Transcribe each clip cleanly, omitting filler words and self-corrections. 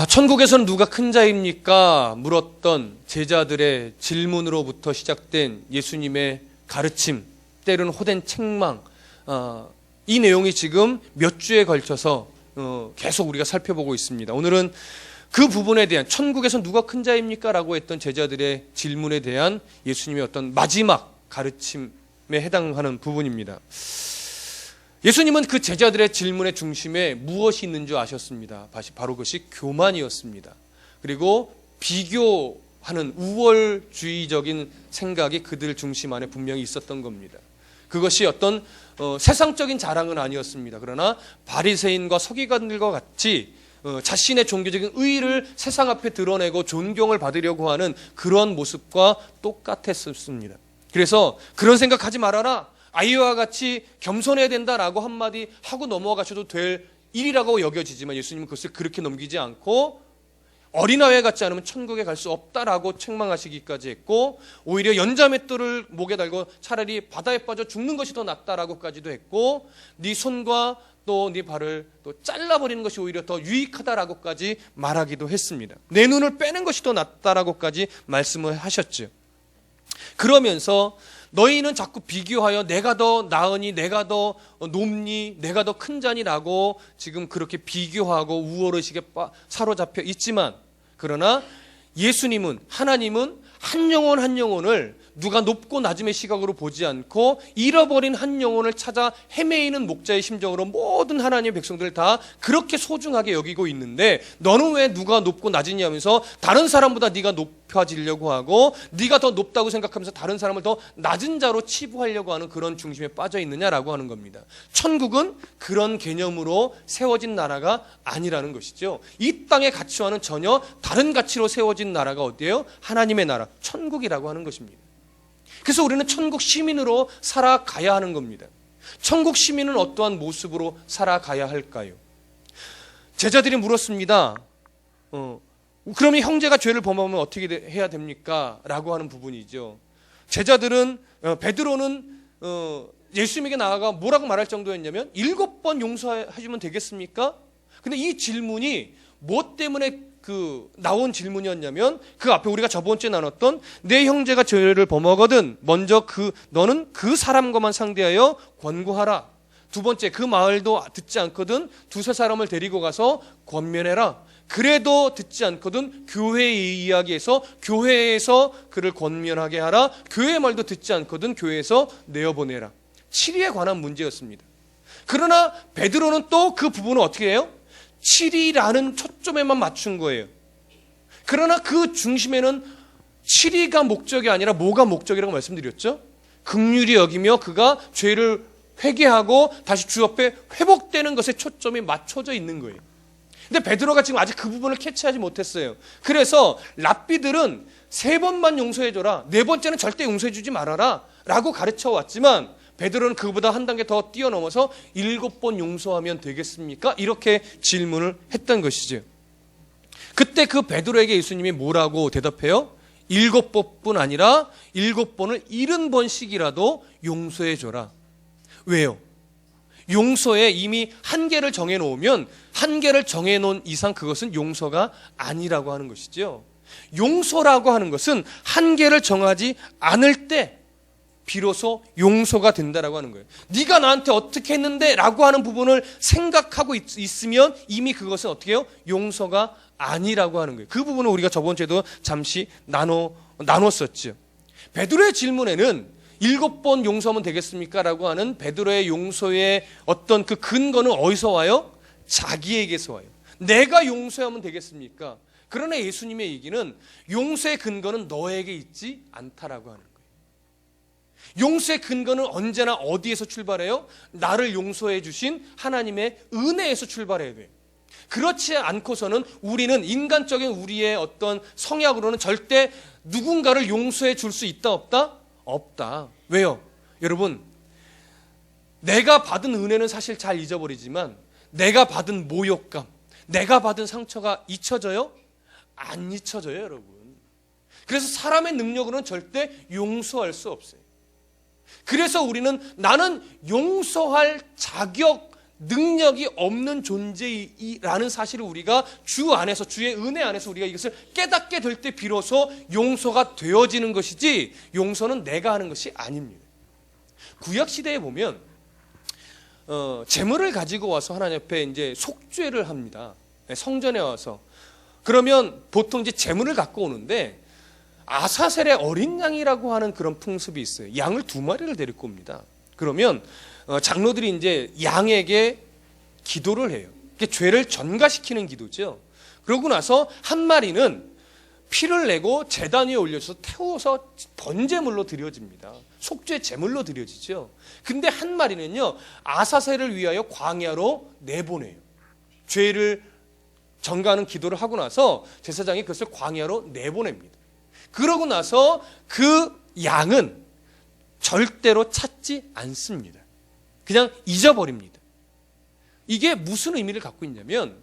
천국에서는 누가 큰 자입니까? 물었던 제자들의 질문으로부터 시작된 예수님의 가르침, 때로는 호된 책망, 이 내용이 지금 몇 주에 걸쳐서 계속 우리가 살펴보고 있습니다. 오늘은 그 부분에 대한, 천국에서 누가 큰 자입니까? 라고 했던 제자들의 질문에 대한 예수님의 어떤 마지막 가르침에 해당하는 부분입니다. 예수님은 그 제자들의 질문의 중심에 무엇이 있는 줄 아셨습니다. 바로 그것이 교만이었습니다. 그리고 비교하는 우월주의적인 생각이 그들 중심 안에 분명히 있었던 겁니다. 그것이 어떤 세상적인 자랑은 아니었습니다. 그러나 바리새인과 서기관들과 같이 자신의 종교적인 의의를 세상 앞에 드러내고 존경을 받으려고 하는 그런 모습과 똑같았습니다. 그래서 그런 생각하지 말아라, 아이와 같이 겸손해야 된다라고 한마디 하고 넘어가셔도 될 일이라고 여겨지지만 예수님은 그것을 그렇게 넘기지 않고 어린아이 같지 않으면 천국에 갈 수 없다라고 책망하시기까지 했고, 오히려 연자맷돌을 목에 달고 차라리 바다에 빠져 죽는 것이 더 낫다라고까지도 했고, 네 손과 또 네 발을 또 잘라버리는 것이 오히려 더 유익하다라고까지 말하기도 했습니다. 내 눈을 빼는 것이 더 낫다라고까지 말씀을 하셨죠. 그러면서 너희는 자꾸 비교하여 내가 더 나으니, 내가 더 높니, 내가 더 큰 자니라고 지금 그렇게 비교하고 우월의식에 사로잡혀 있지만, 그러나 예수님은, 하나님은 한 영혼 한 영혼을 누가 높고 낮음의 시각으로 보지 않고 잃어버린 한 영혼을 찾아 헤매이는 목자의 심정으로 모든 하나님의 백성들을 다 그렇게 소중하게 여기고 있는데, 너는 왜 누가 높고 낮으냐 하면서 다른 사람보다 네가 높아지려고 하고 네가 더 높다고 생각하면서 다른 사람을 더 낮은 자로 치부하려고 하는 그런 중심에 빠져 있느냐라고 하는 겁니다. 천국은 그런 개념으로 세워진 나라가 아니라는 것이죠. 이 땅의 가치와는 전혀 다른 가치로 세워진 나라가 어디예요? 하나님의 나라, 천국이라고 하는 것입니다. 그래서 우리는 천국 시민으로 살아가야 하는 겁니다. 천국 시민은 어떠한 모습으로 살아가야 할까요? 제자들이 물었습니다. 그러면 형제가 죄를 범하면 어떻게 해야 됩니까? 라고 하는 부분이죠. 제자들은, 베드로는 예수님에게 나아가 뭐라고 말할 정도였냐면 7번 용서해주면 되겠습니까? 근데 이 질문이 뭐 때문에 나온 질문이었냐면, 그 앞에 우리가 저번 주에 나눴던 내 형제가 죄를 범하거든 먼저 너는 그 사람과만 상대하여 권고하라. 두 번째, 그 마을도 듣지 않거든 두세 사람을 데리고 가서 권면해라. 그래도 듣지 않거든 교회에 이야기해서 교회에서 그를 권면하게 하라. 교회 말도 듣지 않거든 교회에서 내어보내라. 7위에 관한 문제였습니다. 그러나 베드로는 또 그 부분을 어떻게 해요? 7위라는 초점에만 맞춘 거예요. 그러나 그 중심에는 7위가 목적이 아니라 뭐가 목적이라고 말씀드렸죠? 긍휼히 여기며 그가 죄를 회개하고 다시 주 앞에 회복되는 것에 초점이 맞춰져 있는 거예요. 근데 베드로가 지금 아직 그 부분을 캐치하지 못했어요. 그래서 랍비들은 3번만 용서해줘라, 4번째는 절대 용서해주지 말아라 라고 가르쳐 왔지만, 베드로는 그보다 한 단계 더 뛰어넘어서 7번 용서하면 되겠습니까? 이렇게 질문을 했던 것이죠. 그때 그 베드로에게 예수님이 뭐라고 대답해요? 7번뿐 아니라 7번을 70번씩이라도 용서해줘라. 왜요? 용서에 이미 한계를 정해놓으면 한계를 정해놓은 이상 그것은 용서가 아니라고 하는 것이죠. 용서라고 하는 것은 한계를 정하지 않을 때 비로소 용서가 된다라고 하는 거예요. 네가 나한테 어떻게 했는데 라고 하는 부분을 생각하고 있으면 이미 그것은 어떻게 해요? 용서가 아니라고 하는 거예요. 그 부분을 우리가 저번 주에도 잠시 나눴었죠. 베드로의 질문에는 7번 용서하면 되겠습니까? 라고 하는 베드로의 용서의 어떤 그 근거는 어디서 와요? 자기에게서 와요. 내가 용서하면 되겠습니까? 그러나 예수님의 얘기는 용서의 근거는 너에게 있지 않다라고 하는 거예요. 용서의 근거는 언제나 어디에서 출발해요? 나를 용서해 주신 하나님의 은혜에서 출발해야 돼요. 그렇지 않고서는 우리는 인간적인 우리의 어떤 성향으로는 절대 누군가를 용서해 줄 수 있다 없다? 없다. 왜요? 여러분, 내가 받은 은혜는 사실 잘 잊어버리지만 내가 받은 모욕감, 내가 받은 상처가 잊혀져요? 안 잊혀져요, 여러분. 그래서 사람의 능력으로는 절대 용서할 수 없어요. 그래서 우리는 나는 용서할 자격, 능력이 없는 존재라는 사실을 우리가 주 안에서, 주의 은혜 안에서 우리가 이것을 깨닫게 될 때 비로소 용서가 되어지는 것이지, 용서는 내가 하는 것이 아닙니다. 구약 시대에 보면 제물을 가지고 와서 하나님 앞에 이제 속죄를 합니다. 성전에 와서. 그러면 보통 이제 제물을 갖고 오는데 아사셀의 어린 양이라고 하는 그런 풍습이 있어요. 양을 2마리를 데리고 옵니다. 그러면 장로들이 이제 양에게 기도를 해요. 이게 죄를 전가시키는 기도죠. 그러고 나서 한 마리는 피를 내고 제단 위에 올려서 태워서 번제물로 드려집니다. 속죄 제물로 드려지죠. 근데 한 마리는요, 아사셀을 위하여 광야로 내보내요. 죄를 전가하는 기도를 하고 나서 제사장이 그것을 광야로 내보냅니다. 그러고 나서 그 양은 절대로 찾지 않습니다. 그냥 잊어버립니다. 이게 무슨 의미를 갖고 있냐면,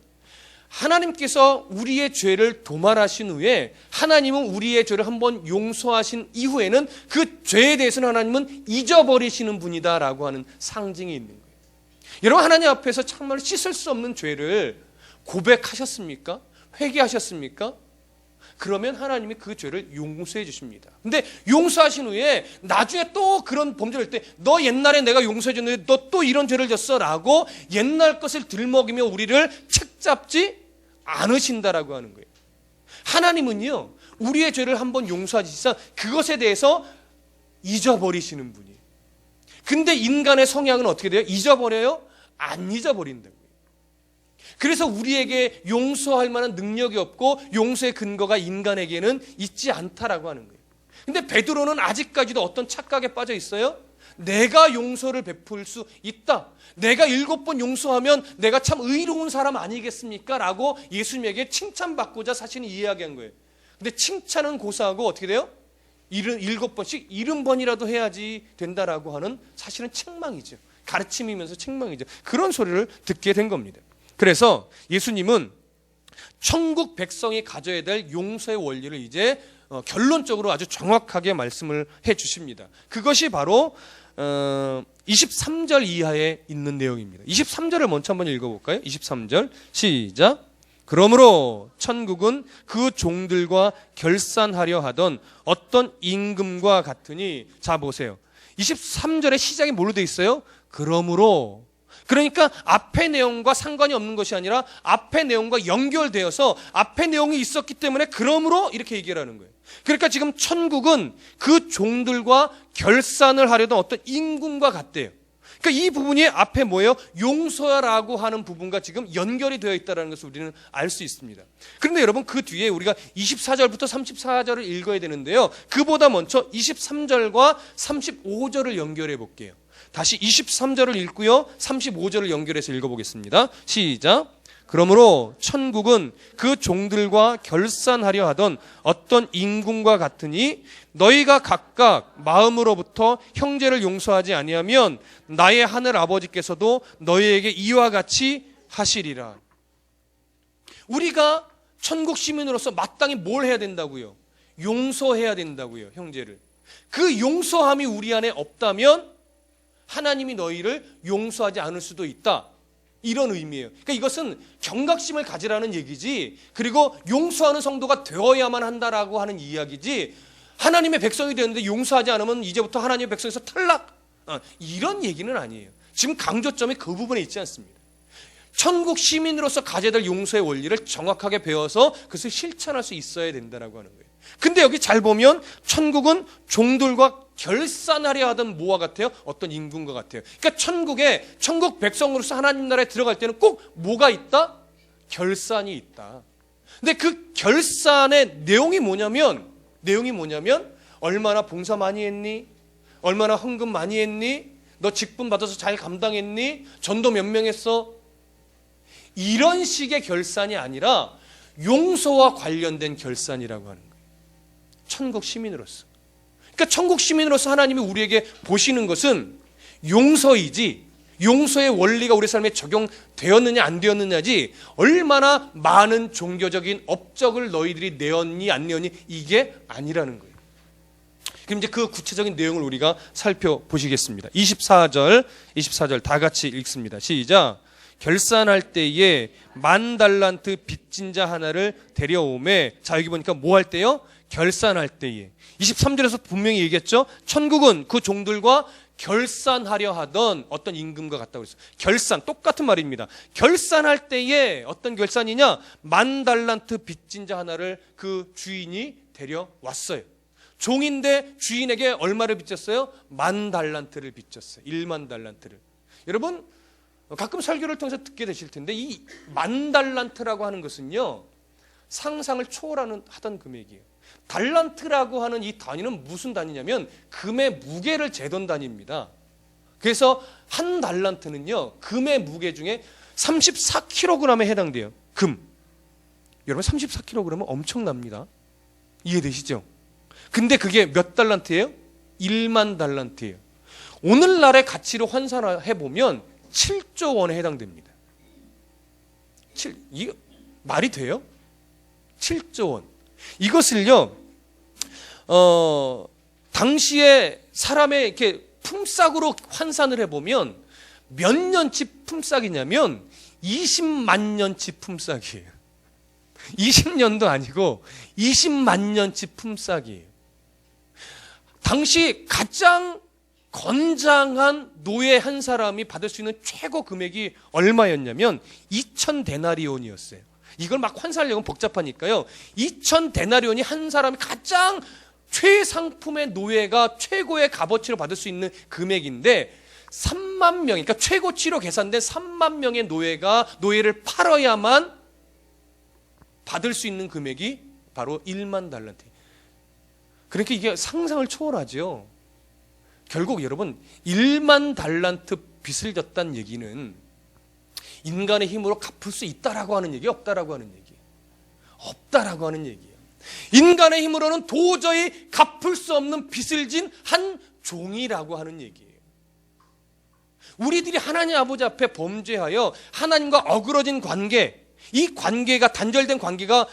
하나님께서 우리의 죄를 도말하신 후에 하나님은 우리의 죄를 한번 용서하신 이후에는 그 죄에 대해서는 하나님은 잊어버리시는 분이다라고 하는 상징이 있는 거예요. 여러분, 하나님 앞에서 정말 씻을 수 없는 죄를 고백하셨습니까? 회개하셨습니까? 그러면 하나님이 그 죄를 용서해 주십니다. 근데 용서하신 후에 나중에 또 그런 범죄를 할 때, 너 옛날에 내가 용서해 줬는데 너 또 이런 죄를 졌어 라고 옛날 것을 들먹이며 우리를 책잡지 않으신다라고 하는 거예요. 하나님은요, 우리의 죄를 한번 용서하시사 그것에 대해서 잊어버리시는 분이에요. 근데 인간의 성향은 어떻게 돼요? 잊어버려요? 안 잊어버린다고요. 그래서 우리에게 용서할 만한 능력이 없고 용서의 근거가 인간에게는 있지 않다라고 하는 거예요. 근데 베드로는 아직까지도 어떤 착각에 빠져 있어요? 내가 용서를 베풀 수 있다. 내가 7번 용서하면 내가 참 의로운 사람 아니겠습니까? 라고 예수님에게 칭찬받고자 자신이 이야기한 거예요. 근데 칭찬은 고사하고 어떻게 돼요? 7번씩 70번이라도 해야지 된다라고 하는 사실은 책망이죠. 가르침이면서 책망이죠. 그런 소리를 듣게 된 겁니다. 그래서 예수님은 천국 백성이 가져야 될 용서의 원리를 이제 결론적으로 아주 정확하게 말씀을 해 주십니다. 그것이 바로 23절 이하에 있는 내용입니다. 23절을 먼저 한번 읽어볼까요? 23절 시작. 그러므로 천국은 그 종들과 결산하려 하던 어떤 임금과 같으니. 자 보세요. 23절의 시작이 뭘로 돼 있어요? 그러므로. 그러니까 앞의 내용과 상관이 없는 것이 아니라 앞의 내용과 연결되어서 앞의 내용이 있었기 때문에 그러므로 이렇게 얘기를 하는 거예요. 그러니까 지금 천국은 그 종들과 결산을 하려던 어떤 임금과 같대요. 그러니까 이 부분이 앞에 뭐예요? 용서라고 하는 부분과 지금 연결이 되어 있다는 것을 우리는 알 수 있습니다. 그런데 여러분, 그 뒤에 우리가 24절부터 34절을 읽어야 되는데요, 그보다 먼저 23절과 35절을 연결해 볼게요. 다시 23절을 읽고요, 35절을 연결해서 읽어보겠습니다. 시작. 그러므로 천국은 그 종들과 결산하려 하던 어떤 임금과 같으니 너희가 각각 마음으로부터 형제를 용서하지 아니하면 나의 하늘 아버지께서도 너희에게 이와 같이 하시리라. 우리가 천국 시민으로서 마땅히 뭘 해야 된다고요? 용서해야 된다고요, 형제를. 그 용서함이 우리 안에 없다면 하나님이 너희를 용서하지 않을 수도 있다. 이런 의미예요. 그러니까 이것은 경각심을 가지라는 얘기지, 그리고 용서하는 성도가 되어야만 한다라고 하는 이야기지, 하나님의 백성이 되었는데 용서하지 않으면 이제부터 하나님의 백성에서 탈락, 이런 얘기는 아니에요. 지금 강조점이 그 부분에 있지 않습니다. 천국 시민으로서 가져야 될 용서의 원리를 정확하게 배워서 그것을 실천할 수 있어야 된다라고 하는 거예요. 근데 여기 잘 보면 천국은 종들과 결산하려 하던 뭐와 같아요? 어떤 임금과 같아요. 그러니까 천국 백성으로서 하나님 나라에 들어갈 때는 꼭 뭐가 있다? 결산이 있다. 근데 그 결산의 내용이 뭐냐면 얼마나 봉사 많이 했니? 얼마나 헌금 많이 했니? 너 직분 받아서 잘 감당했니? 전도 몇 명 했어? 이런 식의 결산이 아니라 용서와 관련된 결산이라고 하는 거예요. 천국 시민으로서. 그러니까 천국 시민으로서 하나님이 우리에게 보시는 것은 용서이지, 용서의 원리가 우리 삶에 적용되었느냐 안 되었느냐지, 얼마나 많은 종교적인 업적을 너희들이 내었니 안 내었니, 이게 아니라는 거예요. 그럼 이제 그 구체적인 내용을 우리가 살펴보시겠습니다. 24절 다 같이 읽습니다. 시작. 결산할 때에 10,000달란트 빚진 자 하나를 데려오매. 자, 여기 보니까 뭐 할 때요? 결산할 때에. 23절에서 분명히 얘기했죠. 천국은 그 종들과 결산하려 하던 어떤 임금과 같다고 했어요. 결산, 똑같은 말입니다. 결산할 때에 어떤 결산이냐? 10,000달란트 빚진 자 하나를 그 주인이 데려왔어요. 종인데 주인에게 얼마를 빚졌어요? 10,000달란트를 빚졌어요. 10,000달란트를. 여러분, 가끔 설교를 통해서 듣게 되실 텐데 이 10,000달란트라고 하는 것은요, 상상을 초월하던 금액이에요. 달란트라고 하는 이 단위는 무슨 단위냐면 금의 무게를 재던 단위입니다. 그래서 한 달란트는요, 금의 무게 중에 34kg에 해당돼요. 금. 여러분, 34kg은 엄청납니다. 이해되시죠? 근데 그게 몇 달란트예요? 10,000달란트예요. 오늘날의 가치로 환산해 보면 7조 원에 해당됩니다. 이거 말이 돼요? 7조 원. 이것을요, 당시에 사람의 이렇게 품삯으로 환산을 해보면 몇 년치 품삯이냐면 20만 년치 품삯이에요. 20년도 아니고 20만 년치 품삯이에요. 당시 가장 건장한 노예 한 사람이 받을 수 있는 최고 금액이 얼마였냐면 2,000데나리온이었어요. 이걸 막 환산하려면 복잡하니까요. 2,000데나리온이 한 사람이 가장 최상품의 노예가 최고의 값어치로 받을 수 있는 금액인데 3만 명, 그러니까 최고치로 계산된 3만 명의 노예를 팔아야만 받을 수 있는 금액이 바로 10,000달란트. 그러니까 이게 상상을 초월하죠. 결국 여러분, 10,000달란트 빚을 졌다는 얘기는 인간의 힘으로 갚을 수 있다라고 하는 얘기, 없다라고 하는 얘기. 없다라고 하는 얘기예요. 인간의 힘으로는 도저히 갚을 수 없는 빚을 진 한 종이라고 하는 얘기예요. 우리들이 하나님 아버지 앞에 범죄하여 하나님과 어그러진 관계, 이 관계가 단절된 관계가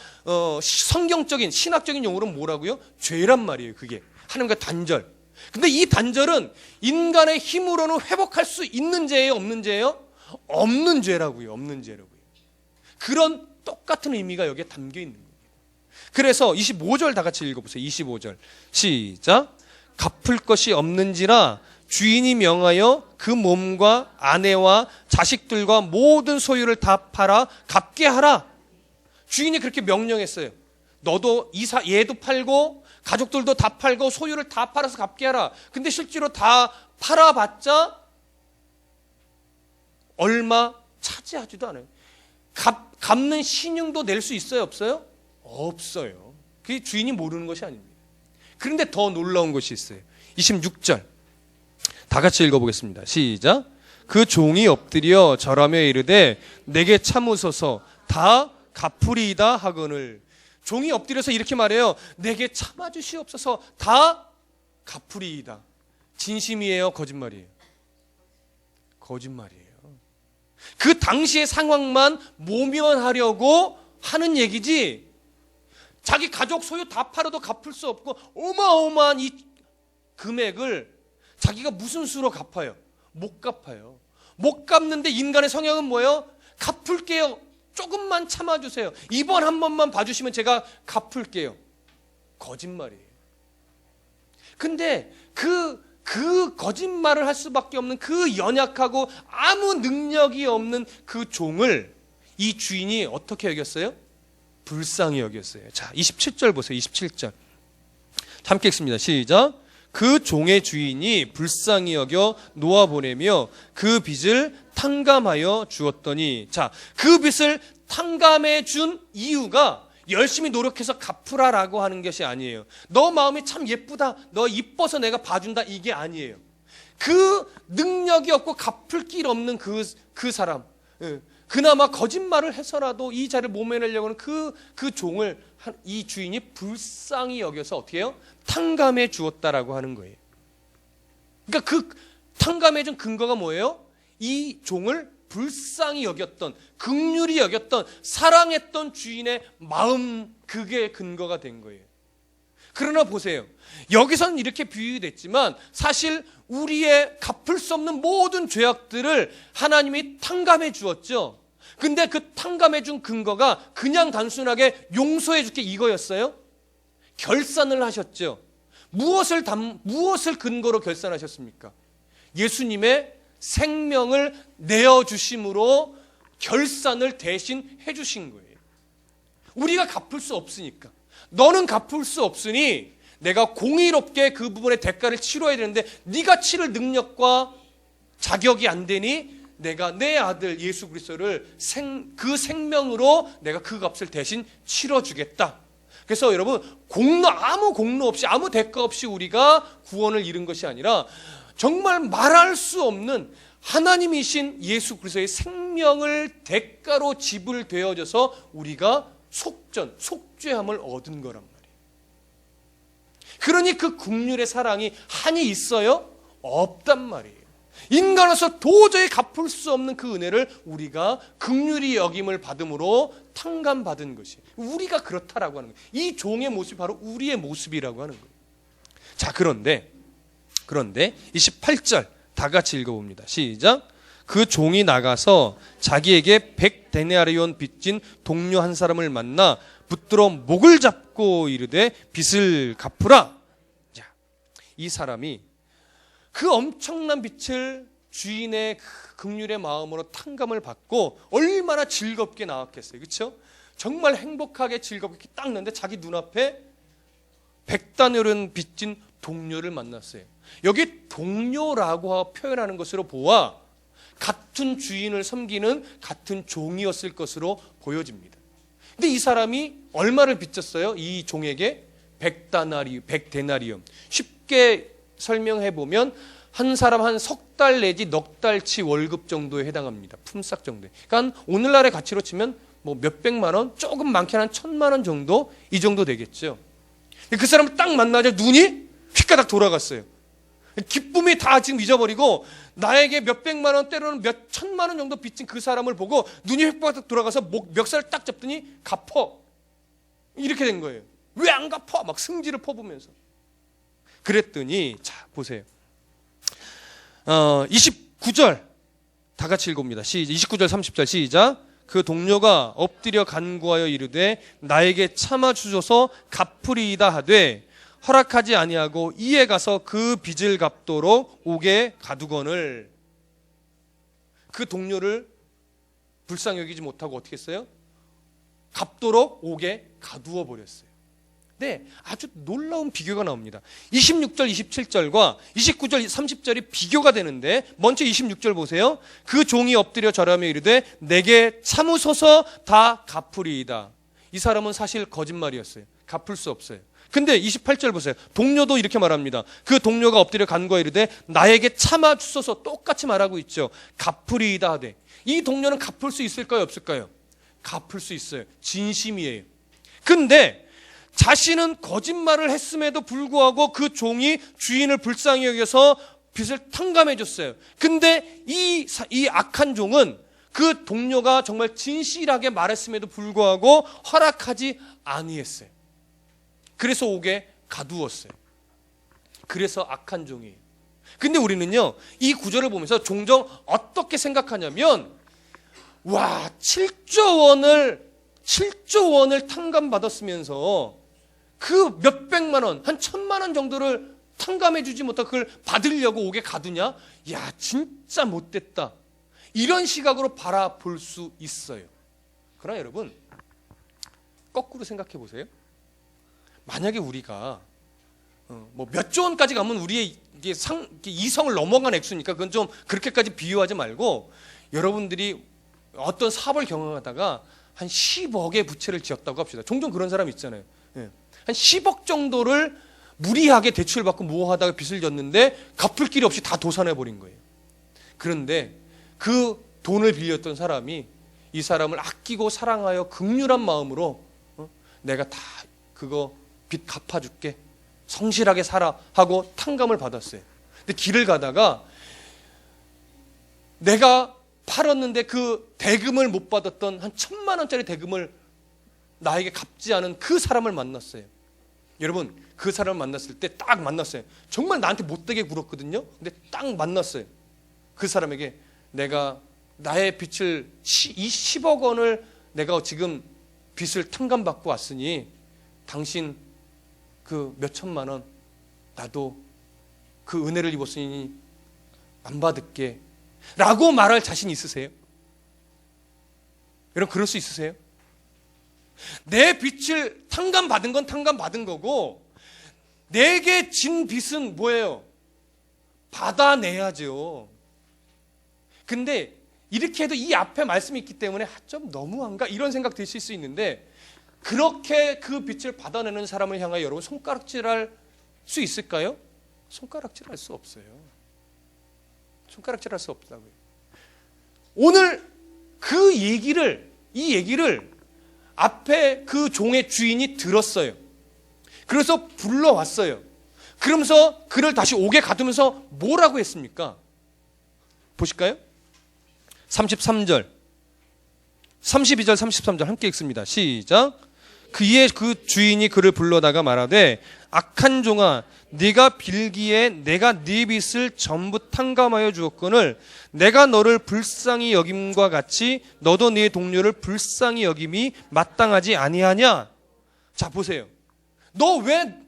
성경적인 신학적인 용어로는 뭐라고요? 죄란 말이에요. 그게 하나님과 단절. 근데 이 단절은 인간의 힘으로는 회복할 수 있는 죄예요, 없는 죄예요? 없는 죄라고요. 없는 죄라고요. 그런 똑같은 의미가 여기에 담겨 있는 거예요. 그래서 25절 다 같이 읽어보세요. 25절 시작. 갚을 것이 없는지라 주인이 명하여 그 몸과 아내와 자식들과 모든 소유를 다 팔아 갚게 하라. 주인이 그렇게 명령했어요. 너도 얘도 팔고 가족들도 다 팔고 소유를 다 팔아서 갚게 하라. 근데 실제로 다 팔아봤자 얼마 차지하지도 않아요. 갚는 신용도 낼 수 있어요, 없어요? 없어요. 그게 주인이 모르는 것이 아닙니다. 그런데 더 놀라운 것이 있어요. 26절 다 같이 읽어보겠습니다. 시작. 그 종이 엎드려 절하며 이르되 내게 참으소서 다 갚으리이다 하거늘. 종이 엎드려서 이렇게 말해요. 내게 참아주시옵소서 다 갚으리이다. 진심이에요, 거짓말이에요? 거짓말이에요. 그 당시의 상황만 모면하려고 하는 얘기지, 자기 가족 소유 다 팔아도 갚을 수 없고 어마어마한 이 금액을 자기가 무슨 수로 갚아요? 못 갚아요. 못 갚는데 인간의 성향은 뭐예요? 갚을게요. 조금만 참아주세요. 이번 한 번만 봐주시면 제가 갚을게요. 거짓말이에요. 근데 그 거짓말을 할 수밖에 없는 그 연약하고 아무 능력이 없는 그 종을 이 주인이 어떻게 여겼어요? 불쌍히 여겼어요. 자, 27절 보세요. 27절 함께 읽습니다. 시작. 그 종의 주인이 불쌍히 여겨 놓아보내며 그 빚을 탕감하여 주었더니, 자, 그 빚을 탕감해 준 이유가 열심히 노력해서 갚으라라고 하는 것이 아니에요. 너 마음이 참 예쁘다, 너 이뻐서 내가 봐준다, 이게 아니에요. 그 능력이 없고 갚을 길 없는 그 사람, 그나마 거짓말을 해서라도 이 자를 모면하려고 하는 그 종을 이 주인이 불쌍히 여겨서 어떻게 해요? 탕감해 주었다라고 하는 거예요. 그러니까 그 탕감해 준 근거가 뭐예요? 이 종을 불쌍히 여겼던, 긍휼히 여겼던, 사랑했던 주인의 마음, 그게 근거가 된 거예요. 그러나 보세요. 여기서는 이렇게 비유됐지만 사실 우리의 갚을 수 없는 모든 죄악들을 하나님이 탕감해 주었죠. 근데 그 탕감해 준 근거가 그냥 단순하게 용서해 줄게 이거였어요? 결산을 하셨죠. 무엇을 근거로 결산하셨습니까? 예수님의 생명을 내어주심으로 결산을 대신 해주신 거예요. 우리가 갚을 수 없으니까. 너는 갚을 수 없으니 내가 공의롭게 그 부분의 대가를 치러야 되는데 네가 치를 능력과 자격이 안 되니 내가 내 아들 예수 그리스도를 그 생명으로 내가 그 값을 대신 치러주겠다. 그래서 여러분, 아무 공로 없이, 아무 대가 없이 우리가 구원을 이룬 것이 아니라 정말 말할 수 없는 하나님이신 예수 그리스도의 생명을 대가로 지불되어져서 우리가 속죄함을 얻은 거란 말이에요. 그러니 그 긍휼의 사랑이 한이 있어요? 없단 말이에요. 인간으로서 도저히 갚을 수 없는 그 은혜를 우리가 긍휼히 여김을 받음으로 탕감받은 것이 우리가 그렇다라고 하는 거예요. 이 종의 모습이 바로 우리의 모습이라고 하는 거예요. 자, 그런데 28절 다 같이 읽어봅니다. 시작. 그 종이 나가서 자기에게 100데나리온 빚진 동료 한 사람을 만나 붙들어 목을 잡고 이르되 빚을 갚으라. 자, 이 사람이 그 엄청난 빚을 주인의 그 긍휼의 마음으로 탕감을 받고 얼마나 즐겁게 나왔겠어요. 그렇죠? 정말 행복하게 즐겁게 딱 났는데 자기 눈앞에 100데나리온 빚진 동료를 만났어요. 여기 동료라고 표현하는 것으로 보아 같은 주인을 섬기는 같은 종이었을 것으로 보여집니다. 근데 이 사람이 얼마를 빚졌어요? 이 종에게 100데나리온. 쉽게 설명해 보면 한 사람 한 석 달 내지 넉 달치 월급 정도에 해당합니다. 품삯 정도에. 그러니까 오늘날의 가치로 치면 뭐 몇백만 원, 조금 많게는 한 1,000만 원 정도, 이 정도 되겠죠. 그 사람을 딱 만나자 눈이 휙가닥 돌아갔어요. 기쁨이 다 지금 잊어버리고 나에게 몇백만 원, 때로는 몇 천만 원 정도 빚진 그 사람을 보고 눈이 휙가닥 돌아가서 멱살을 딱 잡더니 갚어. 이렇게 된 거예요. 왜 안 갚아? 막 승질을 퍼부면서. 그랬더니 자 보세요. 29절 다 같이 읽어봅니다. 29절 30절 시작. 그 동료가 엎드려 간구하여 이르되 나에게 참아 주소서 갚으리이다 하되 허락하지 아니하고 이에 가서 그 빚을 갚도록 옥에 가두거늘. 그 동료를 불쌍히 여기지 못하고 어떻게 했어요? 갚도록 옥에 가두어 버렸어요. 네, 아주 놀라운 비교가 나옵니다. 26절 27절과 29절 30절이 비교가 되는데 먼저 26절 보세요. 그 종이 엎드려 절하며 이르되 내게 참으소서 다 갚으리이다. 이 사람은 사실 거짓말이었어요. 갚을 수 없어요. 근데 28절 보세요. 동료도 이렇게 말합니다. 그 동료가 엎드려 간구하여 이르되 나에게 참아 주소서. 똑같이 말하고 있죠. 갚으리이다 하되. 이 동료는 갚을 수 있을까요? 없을까요? 갚을 수 있어요. 진심이에요. 근데 자신은 거짓말을 했음에도 불구하고 그 종이 주인을 불쌍히 여겨서 빚을 탕감해 줬어요. 근데 이 악한 종은 그 동료가 정말 진실하게 말했음에도 불구하고 허락하지 아니했어요. 그래서 옥에 가두었어요. 그래서 악한 종이에요. 근데 우리는요, 이 구절을 보면서 종종 어떻게 생각하냐면, 와, 7조 원을 탕감받았으면서 그 몇백만 원, 한 1,000만 원 정도를 탕감해 주지 못하고 그걸 받으려고 옥에 가두냐? 야, 진짜 못됐다. 이런 시각으로 바라볼 수 있어요. 그러나 여러분, 거꾸로 생각해 보세요. 만약에 우리가 뭐 몇 조 원까지 가면 우리의 이성을 넘어간 액수니까 그건 좀 그렇게까지 비유하지 말고, 여러분들이 어떤 사업을 경영하다가 한 10억의 부채를 지었다고 합시다. 종종 그런 사람 있잖아요. 한 10억 정도를 무리하게 대출을 받고 모아하다가 빚을 졌는데 갚을 길이 없이 다 도산해버린 거예요. 그런데 그 돈을 빌렸던 사람이 이 사람을 아끼고 사랑하여 긍휼한 마음으로 내가 다 그거 빚 갚아줄게, 성실하게 살아 하고 탕감을 받았어요. 근데 길을 가다가 내가 팔았는데 그 대금을 못 받았던 한 1,000만 원짜리 대금을 나에게 갚지 않은 그 사람을 만났어요. 여러분, 그 사람을 만났을 때 딱 만났어요. 정말 나한테 못되게 굴었거든요. 근데 딱 만났어요. 그 사람에게 내가 나의 빚을 이 10억 원을 내가 지금 빚을 탕감받고 왔으니 당신 그 몇 천만 원 나도 그 은혜를 입었으니 안 받을게 라고 말할 자신 있으세요? 여러분, 그럴 수 있으세요? 내 빚을 탕감받은 건 탕감받은 거고 내게 진 빚은 뭐예요? 받아내야죠. 근데 이렇게 해도 이 앞에 말씀이 있기 때문에 좀 너무한가? 이런 생각 드실 수 있는데, 그렇게 그 빚을 받아내는 사람을 향하여 여러분 손가락질할 수 있을까요? 손가락질할 수 없어요. 손가락질할 수 없다고요. 오늘 이 얘기를 앞에 그 종의 주인이 들었어요. 그래서 불러왔어요. 그러면서 그를 다시 옥에 가두면서 뭐라고 했습니까? 보실까요? 33절, 32절, 33절 함께 읽습니다. 시작. 그의 그 주인이 그를 불러다가 말하되 악한 종아, 네가 빌기에 내가 네 빚을 전부 탕감하여 주었거늘 내가 너를 불쌍히 여김과 같이 너도 네 동료를 불쌍히 여김이 마땅하지 아니하냐? 자, 보세요. 너는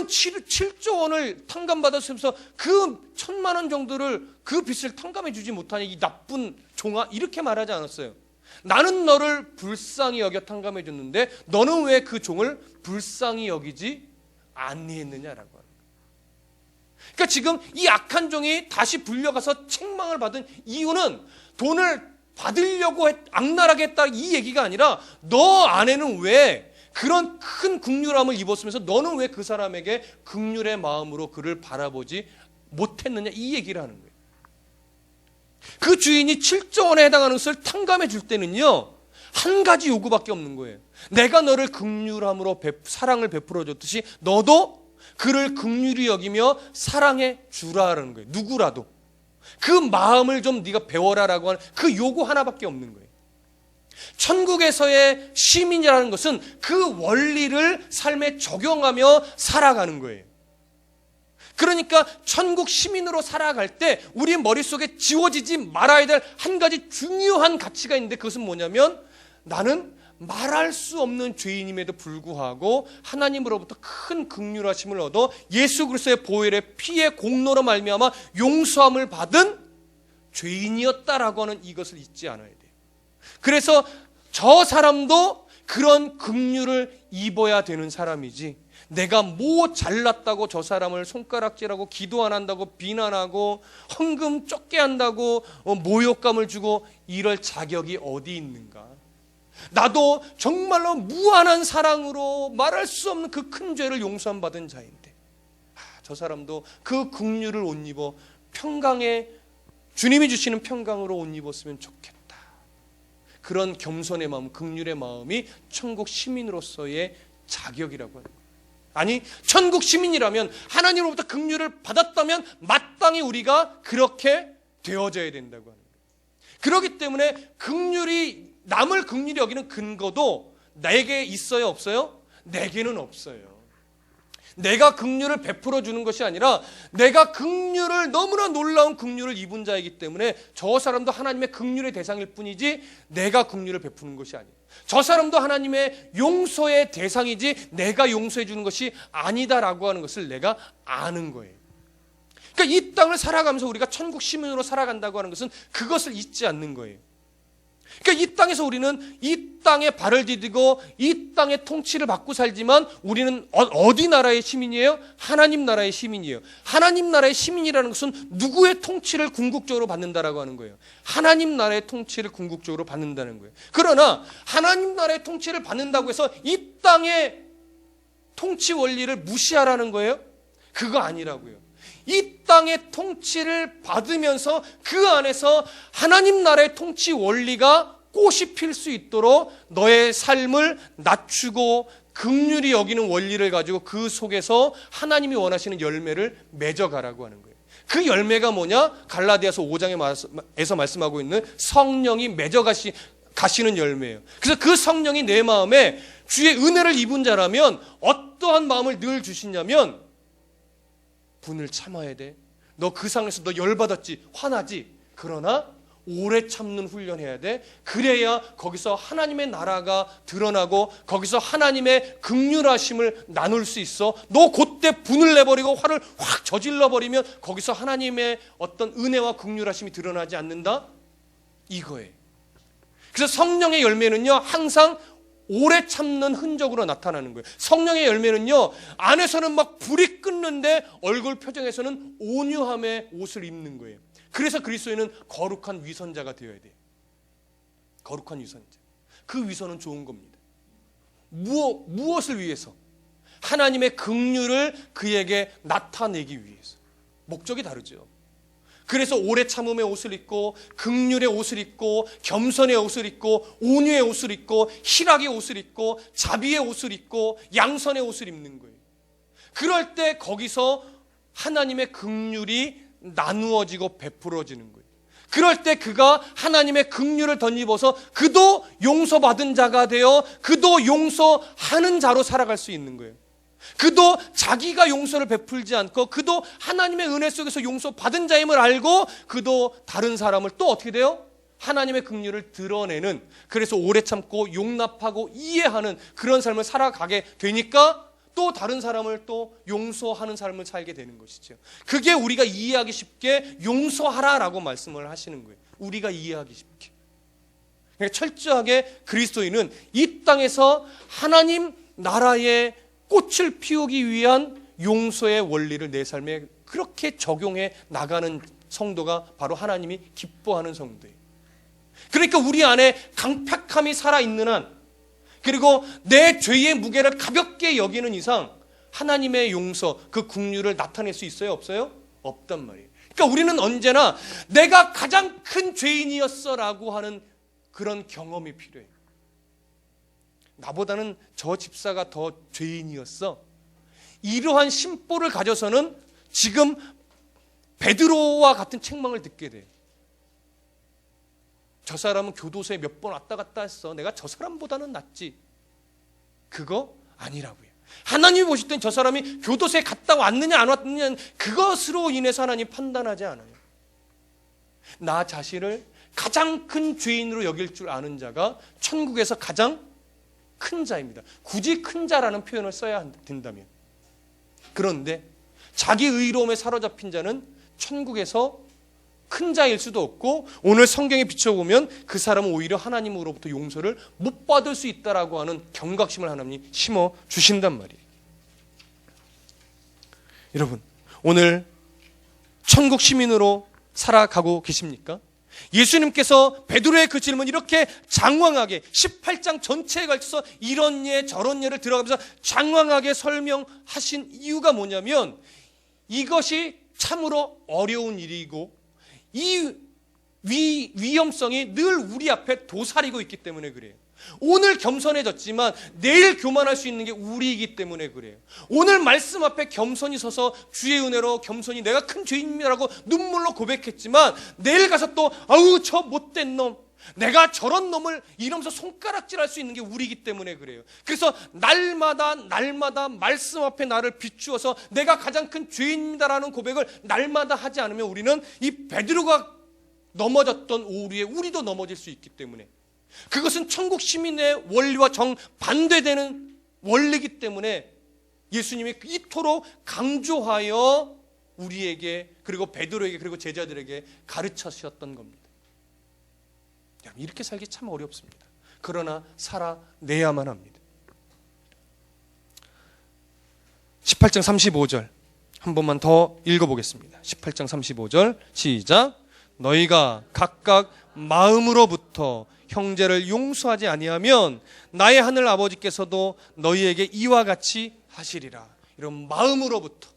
7조 원을 탕감받았으면서 그 1,000만 원 정도를 그 빚을 탕감해 주지 못하니 이 나쁜 종아, 이렇게 말하지 않았어요. 나는 너를 불쌍히 여겨 탕감해 줬는데 너는 왜 그 종을 불쌍히 여기지 아니했느냐라고 하는 거예요. 그러니까 지금 이 악한 종이 다시 불려가서 책망을 받은 이유는 돈을 받으려고 악랄하게 했다 이 얘기가 아니라, 너 아내는 왜 그런 큰 긍휼함을 입었으면서 너는 왜 그 사람에게 긍휼의 마음으로 그를 바라보지 못했느냐 이 얘기를 하는 거예요. 그 주인이 7조 원에 해당하는 것을 탕감해 줄 때는요, 한 가지 요구밖에 없는 거예요. 내가 너를 긍휼함으로 사랑을 베풀어 줬듯이 너도 그를 긍휼히 여기며 사랑해 주라라는 거예요. 누구라도 그 마음을 좀 네가 배워라라고 하는 그 요구 하나밖에 없는 거예요. 천국에서의 시민이라는 것은 그 원리를 삶에 적용하며 살아가는 거예요. 그러니까 천국 시민으로 살아갈 때 우리 머릿속에 지워지지 말아야 될 한 가지 중요한 가치가 있는데, 그것은 뭐냐면, 나는 말할 수 없는 죄인임에도 불구하고 하나님으로부터 큰 긍휼하심을 얻어 예수 그리스도의 보혈의 피의 공로로 말미암아 용서함을 받은 죄인이었다라고 하는 이것을 잊지 않아야 돼요. 그래서 저 사람도 그런 긍휼을 입어야 되는 사람이지, 내가 뭐 잘났다고 저 사람을 손가락질하고 기도 안 한다고 비난하고 헌금 쫓게 한다고 모욕감을 주고 이럴 자격이 어디 있는가? 나도 정말로 무한한 사랑으로 말할 수 없는 그 큰 죄를 용서함 받은 자인데, 저 사람도 그 긍휼을 옷 입어 평강에, 주님이 주시는 평강으로 옷 입었으면 좋겠다. 그런 겸손의 마음, 긍휼의 마음이 천국 시민으로서의 자격이라고 하는 거예요. 아니, 천국 시민이라면, 하나님으로부터 긍휼을 받았다면 마땅히 우리가 그렇게 되어져야 된다고 하는 거예요. 그렇기 때문에 남을 긍휼히 여기는 근거도 내게 있어요, 없어요? 내게는 없어요. 내가 긍휼을 베풀어 주는 것이 아니라, 내가 긍휼을, 너무나 놀라운 긍휼을 입은 자이기 때문에 저 사람도 하나님의 긍휼의 대상일 뿐이지 내가 긍휼을 베푸는 것이 아니에요. 저 사람도 하나님의 용서의 대상이지 내가 용서해 주는 것이 아니다라고 하는 것을 내가 아는 거예요. 그러니까 이 땅을 살아가면서 우리가 천국 시민으로 살아간다고 하는 것은 그것을 잊지 않는 거예요. 그러니까 이 땅에서 우리는 이 땅에 발을 디디고 이 땅의 통치를 받고 살지만, 우리는 어디 나라의 시민이에요? 하나님 나라의 시민이에요. 하나님 나라의 시민이라는 것은 누구의 통치를 궁극적으로 받는다라고 하는 거예요. 하나님 나라의 통치를 궁극적으로 받는다는 거예요. 그러나 하나님 나라의 통치를 받는다고 해서 이 땅의 통치 원리를 무시하라는 거예요? 그거 아니라고요. 이 땅의 통치를 받으면서 그 안에서 하나님 나라의 통치 원리가 꽃이 필 수 있도록 너의 삶을 낮추고 긍휼히 여기는 원리를 가지고 그 속에서 하나님이 원하시는 열매를 맺어가라고 하는 거예요. 그 열매가 뭐냐? 갈라디아서 5장에서 말씀하고 있는 성령이 맺어가시는 열매예요. 그래서 그 성령이 내 마음에 주의 은혜를 입은 자라면 어떠한 마음을 늘 주시냐면 분을 참아야 돼. 너 그 상황에서 너 열받았지, 화나지. 그러나 오래 참는 훈련해야 돼. 그래야 거기서 하나님의 나라가 드러나고 거기서 하나님의 긍휼하심을 나눌 수 있어. 너 그때 분을 내버리고 화를 확 저질러 버리면 거기서 하나님의 어떤 은혜와 긍휼하심이 드러나지 않는다. 이거예요. 그래서 성령의 열매는요, 항상 오래 참는 흔적으로 나타나는 거예요. 성령의 열매는요, 안에서는 막 불이 끓는데 얼굴 표정에서는 온유함의 옷을 입는 거예요. 그래서 그리스도인은 거룩한 위선자가 되어야 돼요. 거룩한 위선자. 그 위선은 좋은 겁니다. 무엇을 위해서? 하나님의 긍휼을 그에게 나타내기 위해서. 목적이 다르죠. 그래서 오래 참음의 옷을 입고 긍휼의 옷을 입고 겸손의 옷을 입고 온유의 옷을 입고 희락의 옷을 입고 자비의 옷을 입고 양선의 옷을 입는 거예요. 그럴 때 거기서 하나님의 긍휼이 나누어지고 베풀어지는 거예요. 그럴 때 그가 하나님의 긍휼을 덧입어서 그도 용서받은 자가 되어 그도 용서하는 자로 살아갈 수 있는 거예요. 그도 자기가 용서를 베풀지 않고 그도 하나님의 은혜 속에서 용서받은 자임을 알고 그도 다른 사람을 또 어떻게 돼요? 하나님의 긍휼을 드러내는, 그래서 오래 참고 용납하고 이해하는 그런 삶을 살아가게 되니까 또 다른 사람을 또 용서하는 삶을 살게 되는 것이죠. 그게 우리가 이해하기 쉽게 용서하라라고 말씀을 하시는 거예요. 우리가 이해하기 쉽게. 그러니까 철저하게 그리스도인은 이 땅에서 하나님 나라의 꽃을 피우기 위한 용서의 원리를 내 삶에 그렇게 적용해 나가는 성도가 바로 하나님이 기뻐하는 성도예요. 그러니까 우리 안에 강팍함이 살아있는 한, 그리고 내 죄의 무게를 가볍게 여기는 이상 하나님의 용서, 그 긍휼을 나타낼 수 있어요? 없어요? 없단 말이에요. 그러니까 우리는 언제나 내가 가장 큰 죄인이었어 라고 하는 그런 경험이 필요해요. 나보다는 저 집사가 더 죄인이었어. 이러한 심보를 가져서는 지금 베드로와 같은 책망을 듣게 돼요. 저 사람은 교도소에 몇 번 왔다 갔다 했어. 내가 저 사람보다는 낫지. 그거 아니라고요. 하나님이 보실 땐 저 사람이 교도소에 갔다 왔느냐 안 왔느냐 그것으로 인해서 하나님 판단하지 않아요. 나 자신을 가장 큰 죄인으로 여길 줄 아는 자가 천국에서 가장 큰 자입니다. 굳이 큰 자라는 표현을 써야 된다면. 그런데 자기 의로움에 사로잡힌 자는 천국에서 큰 자일 수도 없고 오늘 성경에 비춰보면 그 사람은 오히려 하나님으로부터 용서를 못 받을 수 있다라고 하는 경각심을 하나님이 심어 주신단 말이에요. 여러분, 오늘 천국 시민으로 살아가고 계십니까? 예수님께서 베드로의 그 질문 이렇게 장황하게 18장 전체에 걸쳐서 이런 예 저런 예를 들어가면서 장황하게 설명하신 이유가 뭐냐면 이것이 참으로 어려운 일이고 이 위험성이 늘 우리 앞에 도사리고 있기 때문에 그래요. 오늘 겸손해졌지만 내일 교만할 수 있는 게 우리이기 때문에 그래요. 오늘 말씀 앞에 겸손히 서서 주의 은혜로 겸손히 내가 큰 죄인이라고 눈물로 고백했지만 내일 가서 또 아우 저 못된 놈, 내가 저런 놈을 이러면서 손가락질할 수 있는 게 우리이기 때문에 그래요. 그래서 날마다 말씀 앞에 나를 비추어서 내가 가장 큰 죄인이다라는 고백을 날마다 하지 않으면 우리는 이 베드로가 넘어졌던 오류에 우리도 넘어질 수 있기 때문에, 그것은 천국 시민의 원리와 정반대되는 원리이기 때문에 예수님이 이토록 강조하여 우리에게 그리고 베드로에게 그리고 제자들에게 가르치셨던 겁니다. 이렇게 살기 참 어렵습니다. 그러나 살아내야만 합니다. 18장 35절 한 번만 더 읽어보겠습니다. 18장 35절 시작. 너희가 각각 마음으로부터 형제를 용서하지 아니하면 나의 하늘 아버지께서도 너희에게 이와 같이 하시리라. 이런 마음으로부터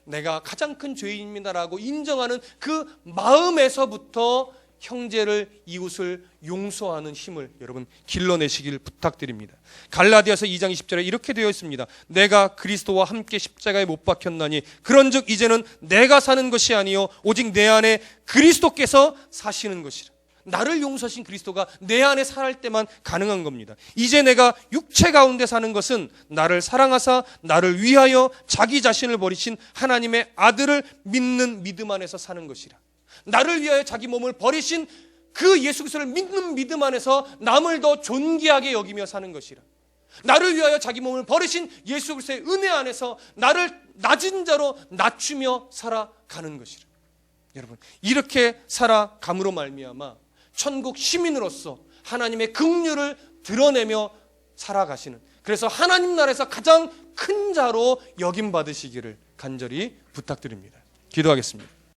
내가 가장 큰 죄인입니다라고 인정하는 그 마음에서부터 형제를 이웃을 용서하는 힘을 여러분 길러내시길 부탁드립니다. 갈라디아서 2장 20절에 이렇게 되어 있습니다. 내가 그리스도와 함께 십자가에 못 박혔나니 그런즉 이제는 내가 사는 것이 아니요 오직 내 안에 그리스도께서 사시는 것이라. 나를 용서하신 그리스도가 내 안에 살 때만 가능한 겁니다. 이제 내가 육체 가운데 사는 것은 나를 사랑하사 나를 위하여 자기 자신을 버리신 하나님의 아들을 믿는 믿음 안에서 사는 것이라. 나를 위하여 자기 몸을 버리신 그 예수 그리스도를 믿는 믿음 안에서 남을 더 존귀하게 여기며 사는 것이라. 나를 위하여 자기 몸을 버리신 예수 그리스도의 은혜 안에서 나를 낮은 자로 낮추며 살아가는 것이라. 여러분, 이렇게 살아감으로 말미암아 천국 시민으로서 하나님의 긍휼을 드러내며 살아가시는, 그래서 하나님 나라에서 가장 큰 자로 여김 받으시기를 간절히 부탁드립니다. 기도하겠습니다.